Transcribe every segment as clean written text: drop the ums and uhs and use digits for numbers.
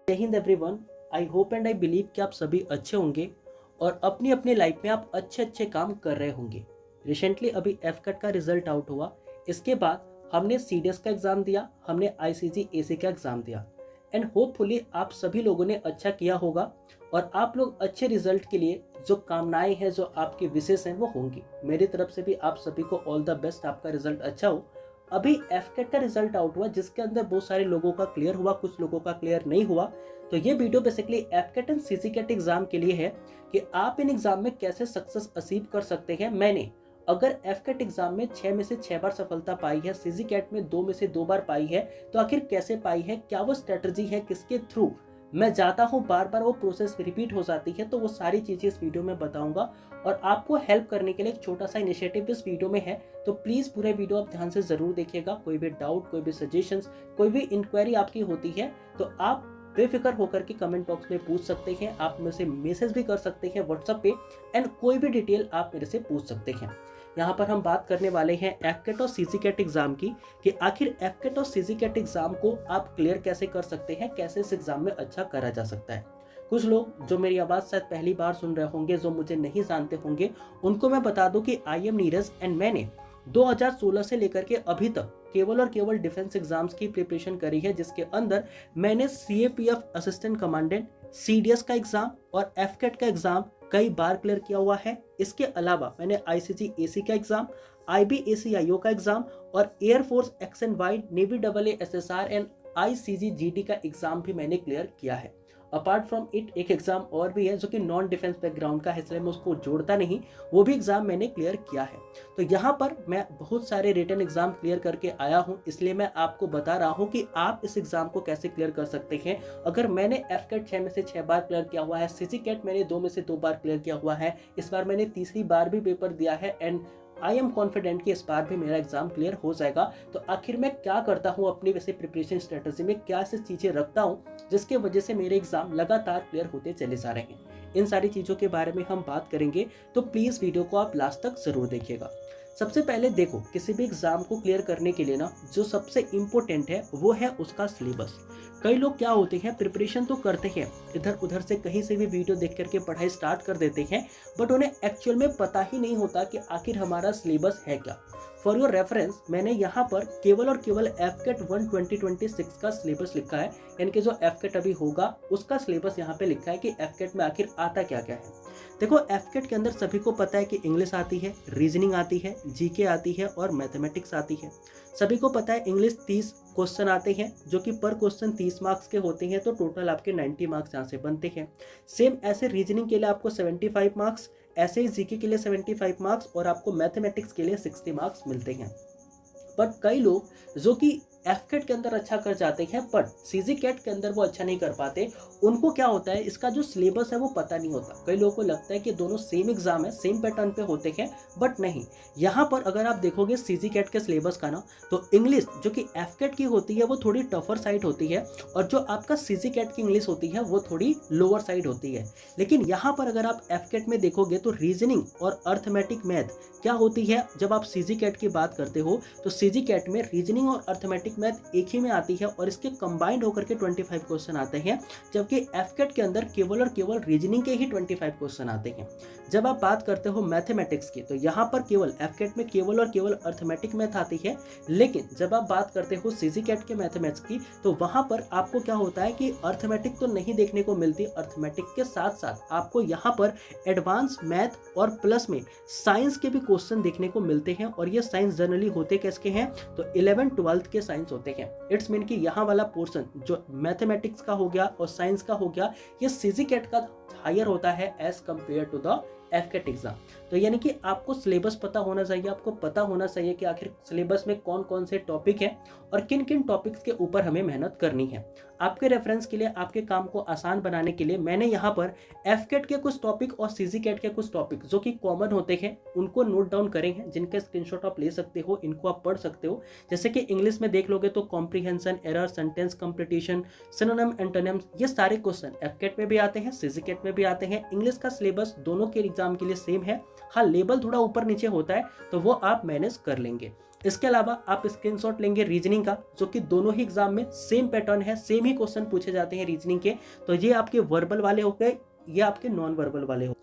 जय Hind everyone. I hope and I believe कि आप सभी अच्छे होंगे और अपनी अपनी लाइफ में आप अच्छे अच्छे काम कर रहे होंगे। रिसेंटली अभी एफकट का रिजल्ट आउट हुआ। इसके बाद हमने सीडीएस का एग्ज़ाम दिया, हमने आईसीजी एसी का एग्ज़ाम दिया एंड होपफुली आप सभी लोगों ने अच्छा किया होगा और आप लोग अच्छे रिजल्ट के लिए जो कामनाएं हैं, जो आपकी विशेष हैं वो होंगी। मेरी तरफ से भी आप सभी को ऑल द बेस्ट, आपका रिजल्ट अच्छा हो। अभी एफकेट का रिजल्ट आउट हुआ जिसके अंदर बहुत सारे लोगों का क्लियर हुआ, कुछ लोगों का क्लियर नहीं हुआ। तो ये वीडियो बेसिकली एफकेट एंड सीजीकेट एग्जाम के लिए है कि आप इन एग्जाम में कैसे सक्सेस अचीव कर सकते हैं। मैंने अगर एफकेट एग्जाम में 6 में से 6 बार सफलता पाई है, सीजीकेट में 2 में से 2 बार पाई है, तो आखिर कैसे पाई है, क्या वो स्ट्रेटजी है, किसके थ्रू मैं जाता हूँ, बार बार वो प्रोसेस रिपीट हो जाती है, तो वो सारी चीजें इस वीडियो में बताऊंगा। और आपको हेल्प करने के लिए एक छोटा सा इनिशिएटिव इस वीडियो में है, तो प्लीज पूरे वीडियो आप ध्यान से जरूर देखिएगा। कोई भी डाउट, कोई भी सजेशंस, कोई भी इंक्वायरी आपकी होती है तो आप बेफिक्र होकर के कमेंट बॉक्स में पूछ सकते हैं। आप मेरे से मैसेज भी कर सकते हैं व्हाट्सएप पे एंड कोई भी डिटेल आप मेरे से पूछ सकते हैं। यहाँ पर हम बात करने वाले हैं एफकेट और सीजीकेट एग्जाम की कि आखिर एफकेट और सीजीकेट एग्जाम को आप क्लियर कैसे कर सकते हैं, कैसे इस एग्जाम में अच्छा करा जा सकता है। कुछ लोग जो मेरी आवाज़ शायद पहली बार सुन रहे होंगे, जो मुझे नहीं जानते होंगे, उनको मैं बता दूं कि आई एम नीरज एंड मैंने 2016 से लेकर के अभी तक केवल और केवल डिफेंस एग्जाम्स की प्रिपरेशन करी है, जिसके अंदर मैंने सीएपीएफ असिस्टेंट कमांडेंट, सीडीएस का एग्जाम और एफकेट का एग्जाम कई बार क्लियर किया हुआ है। इसके अलावा मैंने आईसीजी एसी का एग्जाम, आईबीएसीआईओ का एग्जाम और air force X and Y, navy AA SSR and ICG GD का एग्जाम भी मैंने क्लियर किया है। अपार्ट फ्रॉम इट एक एग्जाम और भी है जो कि नॉन डिफेंस बैकग्राउंड का है, इसलिए मैं उसको जोड़ता नहीं, वो भी एग्जाम मैंने क्लियर किया है। तो यहाँ पर मैं बहुत सारे रिटन एग्जाम क्लियर करके आया हूँ, इसलिए मैं आपको बता रहा हूँ कि आप इस एग्जाम को कैसे क्लियर कर सकते हैं। अगर मैंने एफकेट 6 में से 6 बार क्लियर किया हुआ है, सीजीकेट मैंने 2 में से 2 बार क्लियर किया हुआ है, इस बार मैंने तीसरी बार भी पेपर दिया है एंड आई एम कॉन्फिडेंट कि इस बार भी मेरा एग्जाम क्लियर हो जाएगा। तो आखिर मैं क्या करता हूँ अपनी वैसे प्रिपरेशन स्ट्रेटजी में, क्या ऐसी चीजें रखता हूँ जिसके वजह से मेरे एग्जाम लगातार क्लियर होते चले जा रहे हैं, इन सारी चीजों के बारे में हम बात करेंगे। तो प्लीज वीडियो को आप लास्ट तक जरूर देखिएगा। सबसे पहले देखो, किसी भी एग्जाम को क्लियर करने के लिए ना जो सबसे इम्पोर्टेंट है वो है उसका सिलेबस। कई लोग क्या होते हैं, प्रिपरेशन तो करते हैं, इधर उधर से कहीं से भी वीडियो देख करके पढ़ाई स्टार्ट कर देते हैं, बट उन्हें एक्चुअल में पता ही नहीं होता कि आखिर हमारा सिलेबस है क्या। फॉर योर रेफरेंस मैंने यहाँ पर केवल और केवल एफकेट 1 2026 का सिलेबस लिखा है, यानी कि जो एफकेट अभी होगा उसका सिलेबस यहाँ पे लिखा है कि एफकेट में आखिर आता क्या क्या है। देखो, एफकेट के अंदर सभी को पता है कि इंग्लिश आती है, रीजनिंग आती है, जीके आती है और मैथमेटिक्स आती है। सभी को पता है इंग्लिश 30 क्वेश्चन आते हैं जो कि पर क्वेश्चन 30 मार्क्स के होते हैं, तो टोटल आपके 90 मार्क्स यहाँ से बनते हैं। सेम ऐसे रीजनिंग के लिए आपको 75 मार्क्स, ऐसे ही जीके के लिए 75 मार्क्स और आपको मैथमेटिक्स के लिए 60 मार्क्स मिलते हैं। बट कई लोग जो कि एफकेट के अंदर अच्छा कर जाते हैं बट सीजीकेट के अंदर वो अच्छा नहीं कर पाते, उनको क्या होता है, इसका जो सिलेबस है वो पता नहीं होता। कई लोगों को लगता है कि दोनों सेम एग्जाम है, सेम पैटर्न पे होते हैं, बट नहीं। यहाँ पर अगर आप देखोगे सीजीकेट के सिलेबस का ना, तो इंग्लिश जो कि एफकेट की होती है वो थोड़ी टफर साइड होती है और जो आपका सीजीकेट की इंग्लिश होती है वो थोड़ी लोअर साइड होती है। लेकिन यहाँ पर अगर आप एफकेट में देखोगे तो रीजनिंग और अर्थमेटिक मैथ क्या होती है, जब आप सीजीकेट की बात करते हो तो सीजीकेट में रीजनिंग और अर्थमेटिक मैथ एक ही में आती है और इसके कंबाइंड होकर के 25 क्वेश्चन आते हैं, जबकि एफकेट के अंदर केवल और केवल रीजनिंग के ही 25 क्वेश्चन आते हैं। जब आप बात करते हो मैथमेटिक्स की, तो यहाँ पर केवल एफकेट में केवल और केवल अर्थमेटिक मैथ आती है, लेकिन जब आप बात करते हो सीजीकेट के मैथमेटिक्स की, तो वहां पर आपको क्या होता है कि अर्थमेटिक तो नहीं देखने को मिलती, अर्थमेटिक के साथ साथ आपको यहाँ पर एडवांस मैथ और प्लस में साइंस के भी क्वेश्चन देखने को मिलते हैं। और ये साइंस जनरली होते किसके हैं, तो 11th-12th के साइंस होते हैं। इट्स मीन कि यहाँ वाला पोर्शन जो मैथमेटिक्स का हो गया और साइंस का हो गया, ये सीजीकेट का हायर होता है as compare to the AFCAT exam. तो यानी कि आपको सिलेबस पता होना चाहिए, आपको पता होना चाहिए कि आखिर सिलेबस में कौन कौन से टॉपिक हैं और किन किन टॉपिक्स के ऊपर हमें मेहनत करनी है। आपके रेफरेंस के लिए, आपके काम को आसान बनाने के लिए मैंने यहाँ पर एफकेट के कुछ टॉपिक और सीजीकेट के कुछ टॉपिक जो कि कॉमन होते हैं उनको नोट डाउन करे हैं, जिनके स्क्रीनशॉट आप ले सकते हो, इनको आप पढ़ सकते हो। जैसे कि इंग्लिश में देख लोगे तो comprehension, error, sentence completion, synonym, antonyms, ये सारे क्वेश्चन एफकेट में भी आते हैं, सीजीकेट में भी आते हैं। इंग्लिश का सिलेबस दोनों के एग्जाम के लिए सेम है, हाँ लेवल थोड़ा ऊपर नीचे होता है, तो वो आप मैनेज कर लेंगे। इसके अलावा आप स्क्रीनशॉट लेंगे रीजनिंग का, जो कि दोनों ही एग्जाम में सेम पैटर्न है, सेम ही क्वेश्चन पूछे जाते हैं रीजनिंग के। तो ये आपके वर्बल वाले हो गए, ये आपके नॉन वर्बल वाले हो।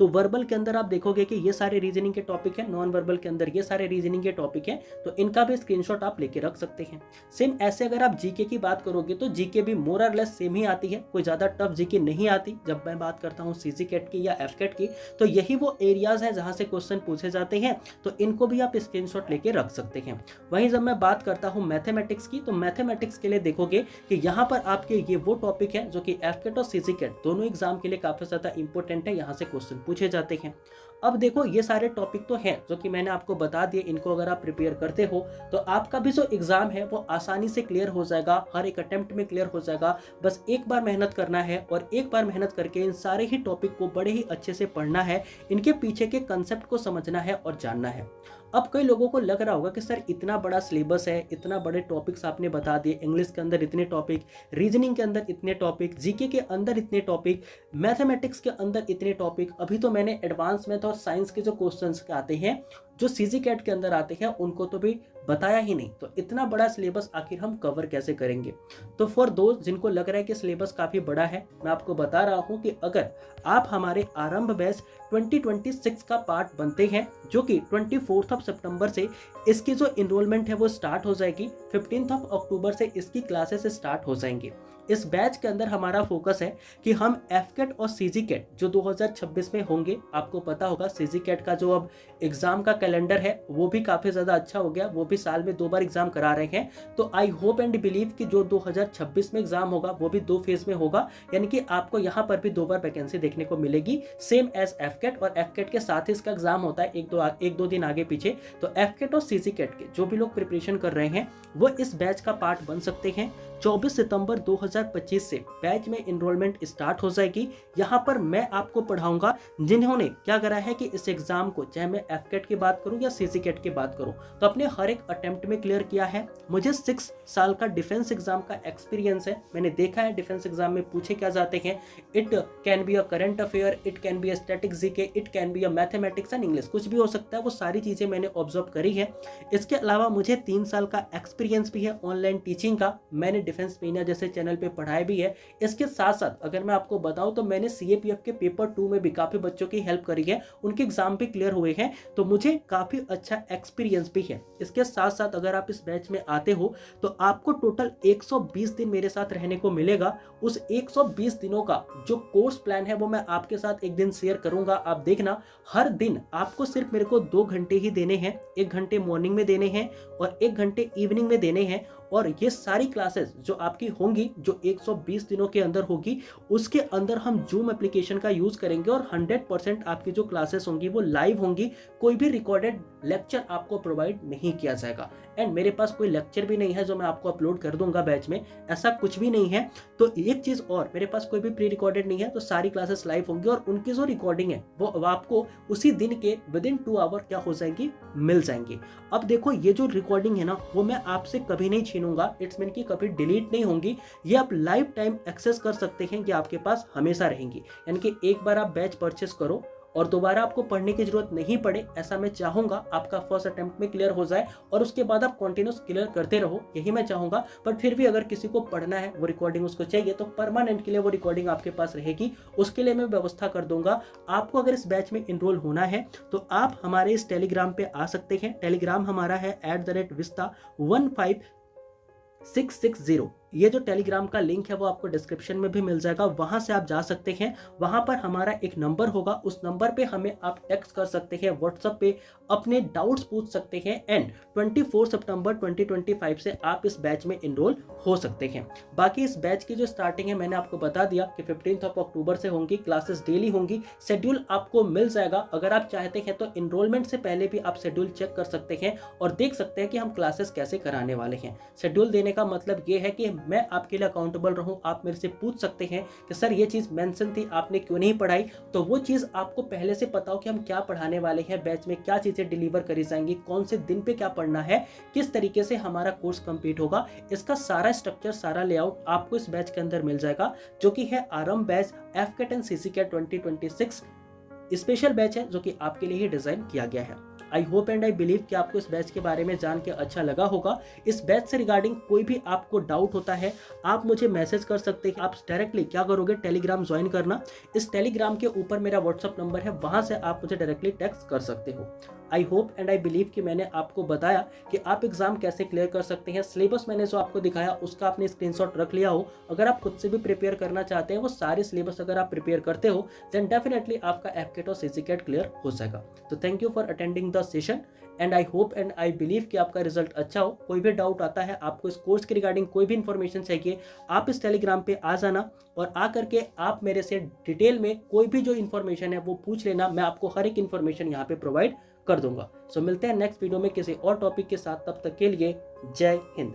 तो वर्बल के अंदर आप देखोगे कि ये सारे रीजनिंग के टॉपिक है, नॉन वर्बल के अंदर ये सारे रीजनिंग के टॉपिक है, तो इनका भी स्क्रीनशॉट आप लेके रख सकते हैं। सेम ऐसे अगर आप जीके की बात करोगे तो जीके भी मोर और लेस सेम ही आती है, कोई ज़्यादा टफ जीके नहीं आती। जब मैं बात करता हूँ सीजी कैट की या एफ कैट की, तो यही वो एरियाज हैं जहाँ से क्वेश्चन पूछे जाते हैं, तो इनको भी आप स्क्रीनशॉट लेके रख सकते हैं। वहीं जब मैं बात करता हूँ मैथमेटिक्स की, तो मैथमेटिक्स के लिए देखोगे कि यहाँ पर आपके ये वो टॉपिक है जो कि एफ कैट और सीजी कैट दोनों एग्जाम के लिए काफ़ी ज़्यादा इंपॉर्टेंट है, यहाँ से क्वेश्चन पूछे जाते हैं। अब देखो ये सारे टॉपिक तो हैं जो कि मैंने आपको बता दिए, इनको अगर आप प्रिपेयर करते हो तो आपका भी जो एग्जाम है वो आसानी से क्लियर हो जाएगा, हर एक अटेम्प्ट में क्लियर हो जाएगा। बस एक बार मेहनत करना है और एक बार मेहनत करके इन सारे ही टॉपिक को बड़े ही अच्छे से पढ़ना है, इनके पीछे के कंसेप्ट को समझना है और जानना है। अब कई लोगों को लग रहा होगा कि सर इतना बड़ा सिलेबस है, इतना बड़े टॉपिक्स आपने बता दिए, इंग्लिश के अंदर इतने टॉपिक, रीजनिंग के अंदर इतने टॉपिक, जीके के अंदर इतने टॉपिक, मैथमेटिक्स के अंदर इतने टॉपिक, अभी तो मैंने एडवांस मैथ और साइंस के जो क्वेश्चंस आते हैं जो सीजी कैट के अंदर आते हैं उनको तो भी बताया ही नहीं, तो इतना बड़ा सिलेबस आखिर हम कवर कैसे करेंगे। तो फॉर दोस्त जिनको लग रहा है कि सिलेबस काफ़ी बड़ा है, मैं आपको बता रहा हूँ कि अगर आप हमारे आरंभ बैच 2026 का पार्ट बनते हैं, जो कि 24 सितंबर से इसकी जो इनरोलमेंट है वो स्टार्ट हो जाएगी, 15 अक्टूबर से इसकी क्लासेस स्टार्ट हो जाएंगी। इस बैच के अंदर हमारा फोकस है कि हम एफ कैट और सीजी कैट जो 2026 में होंगे, आपको पता होगा सीजी कैट का जो अब एग्जाम का कैलेंडर है वो भी काफ़ी ज़्यादा अच्छा हो गया, वो भी साल में 2 बार एग्जाम करा रहे हैं। तो आई होप एंड बिलीव कि जो 2026 में एग्जाम होगा वो भी 2 फेज में होगा, यानी कि आपको यहाँ पर भी 2 बार वैकेंसी देखने को मिलेगी, सेम एज एफ कैट। और एफ कैट के साथ ही इसका एग्जाम होता है एक दो दिन आगे पीछे। तो एफ कैट और सीजी कैट के जो भी लोग प्रिपरेशन कर रहे हैं वो इस बैच का पार्ट बन सकते हैं। 24 सितंबर 2025 से बैच में एनरोलमेंट स्टार्ट हो जाएगी। यहाँ पर मैं आपको पढ़ाऊंगा जिन्होंने क्या करा है कि इस एग्जाम को, चाहे मैं एफ कैट की बात करूं या सीसी कैट की बात करूं, तो अपने हर एक अटेम्प्ट में क्लियर किया है। मुझे 6 साल का डिफेंस एग्जाम का एक्सपीरियंस है, मैंने देखा है डिफेंस एग्जाम में पूछे क्या जाते हैं। It can be a current affair, it can be a static GK, it can be a mathematics and English, कुछ भी हो सकता है। वो सारी चीजें मैंने ऑब्जर्व करी है। इसके अलावा मुझे 3 साल का एक्सपीरियंस भी है ऑनलाइन टीचिंग का, मैंने डिफेंस मीडिया जैसे चैनल पे पढ़ाया भी है। इसके साथ साथ अगर मैं आपको बताऊं तो मैंने सीएपीएफ के पेपर 2 में भी काफी बच्चों की हेल्प करी है, उनके एग्जाम भी क्लियर हुए हैं, तो मुझे काफी अच्छा एक्सपीरियंस भी है। इसके साथ साथ अगर आप इस बैच में आते हो तो आपको टोटल 120 दिन मेरे साथ रहने को मिलेगा। उस 120 दिनों का जो कोर्स प्लान है वो मैं आपके साथ एक दिन शेयर करूंगा। आप देखना, हर दिन आपको सिर्फ मेरे को 2 घंटे ही देने हैं, 1 घंटे मॉर्निंग में देने हैं और 1 घंटे इवनिंग में देने हैं। और ये सारी क्लासेस जो आपकी होंगी, जो 120 दिनों के अंदर होगी, उसके अंदर हम जूम एप्लीकेशन का यूज करेंगे और 100% आपकी जो क्लासेस होंगी वो लाइव होंगी, कोई भी रिकॉर्डेड लेक्चर आपको प्रोवाइड नहीं किया जाएगा। एंड मेरे पास कोई लेक्चर भी नहीं है जो मैं आपको अपलोड कर दूंगा बैच में, ऐसा कुछ भी नहीं है। तो एक चीज और, मेरे पास कोई भी प्री रिकॉर्डेड नहीं है, तो सारी क्लासेस लाइव होंगी और उनकी जो रिकॉर्डिंग है वो आपको उसी दिन के विदिन 2 आवर क्या हो जाएंगी, मिल जाएंगी। अब देखो ये जो रिकॉर्डिंग है ना वो मैं आपसे कभी नहीं छीनूंगा, इट्स मीन की कभी डिलीट नहीं होंगी, ये आप लाइफ टाइम एक्सेस कर सकते हैं, ये आपके पास हमेशा रहेंगी। यानी कि एक बार आप बैच परचेस करो और दोबारा आपको पढ़ने की जरूरत नहीं पड़े, ऐसा मैं चाहूंगा। आपका फर्स्ट अटेम्प्ट में क्लियर हो जाए और उसके बाद आप कंटिन्यूस क्लियर करते रहो, यही मैं चाहूंगा। बट फिर भी अगर किसी को पढ़ना है, वो रिकॉर्डिंग उसको चाहिए, तो परमानेंट के लिए वो रिकॉर्डिंग आपके पास रहेगी, उसके लिए मैं व्यवस्था कर दूंगा। आपको अगर इस बैच में इनरोल होना है तो आप हमारे इस टेलीग्राम पे आ सकते हैं। टेलीग्राम हमारा है @vista15660। ये जो टेलीग्राम का लिंक है वो आपको डिस्क्रिप्शन में भी मिल जाएगा, वहां से आप जा सकते हैं। वहां पर हमारा एक नंबर होगा, उस नंबर पे हमें आप टेक्स्ट कर सकते हैं, व्हाट्सएप पे अपने डाउट्स पूछ सकते हैं। एंड 24 सितंबर 2025 से आप इस बैच में इनरोल हो सकते हैं। बाकी इस बैच की जो स्टार्टिंग है मैंने आपको बता दिया कि 15 अक्टूबर से होंगी, क्लासेस डेली होंगी, शेड्यूल आपको मिल जाएगा। अगर आप चाहते हैं तो इनरोलमेंट से पहले भी आप शेड्यूल चेक कर सकते हैं और देख सकते हैं कि हम क्लासेस कैसे कराने वाले हैं। शेड्यूल देने का मतलब ये है कि मैं आपके लिए अकाउंटेबल रहूं, आप मेरे से पूछ सकते हैं कि सर ये चीज मेंशन थी, आपने क्यों नहीं पढ़ाई, तो वो चीज आपको पहले से पता हो कि हम क्या पढ़ाने वाले हैं, बैच में क्या चीजें डिलीवर करी जाएंगी, कौन से दिन पे क्या पढ़ना है, किस तरीके से हमारा कोर्स कंप्लीट होगा, इसका सारा स्ट्रक्चर, सारा लेआउट आपको इस बैच के अंदर मिल जाएगा, जो कि है Aarambh batch F CAT and CC CAT 2026 special batch है जो कि आपके लिए ही डिजाइन किया गया है। I hope and I believe कि आपको इस बैच के बारे में जान के अच्छा लगा होगा। इस बैच से रिगार्डिंग कोई भी आपको डाउट होता है, आप मुझे मैसेज कर सकते हैं। आप डायरेक्टली क्या करोगे, टेलीग्राम ज्वाइन करना। इस टेलीग्राम के ऊपर मेरा व्हाट्सअप नंबर है, वहां से आप मुझे डायरेक्टली टेक्स्ट कर सकते हो। I hope and I believe कि मैंने आपको बताया कि आप एग्जाम कैसे क्लियर कर सकते हैं। सिलेबस मैंने जो आपको दिखाया उसका आपने स्क्रीनशॉट रख लिया हो। अगर आप खुद से भी प्रिपेयर करना चाहते हैं, वो सारे सिलेबस अगर आप प्रिपेयर करते हो, देन डेफिनेटली आपका एफकेट और सीसीकेट क्लियर हो जाएगा। तो thank you for attending the session and I hope and I believe कि आपका रिजल्ट अच्छा हो। कोई भी डाउट आता है, आपको इस कोर्स के रिगार्डिंग कोई भी इंफॉर्मेशन चाहिए, आप इस टेलीग्राम पे आ जाना और आ करके आप मेरे से डिटेल में कोई भी जो इन्फॉर्मेशन है वो पूछ लेना। मैं आपको हर एक इन्फॉर्मेशन यहाँ पे प्रोवाइड कर दूंगा। सो मिलते हैं नेक्स्ट वीडियो में किसी और टॉपिक के साथ। तब तक के लिए जय हिंद।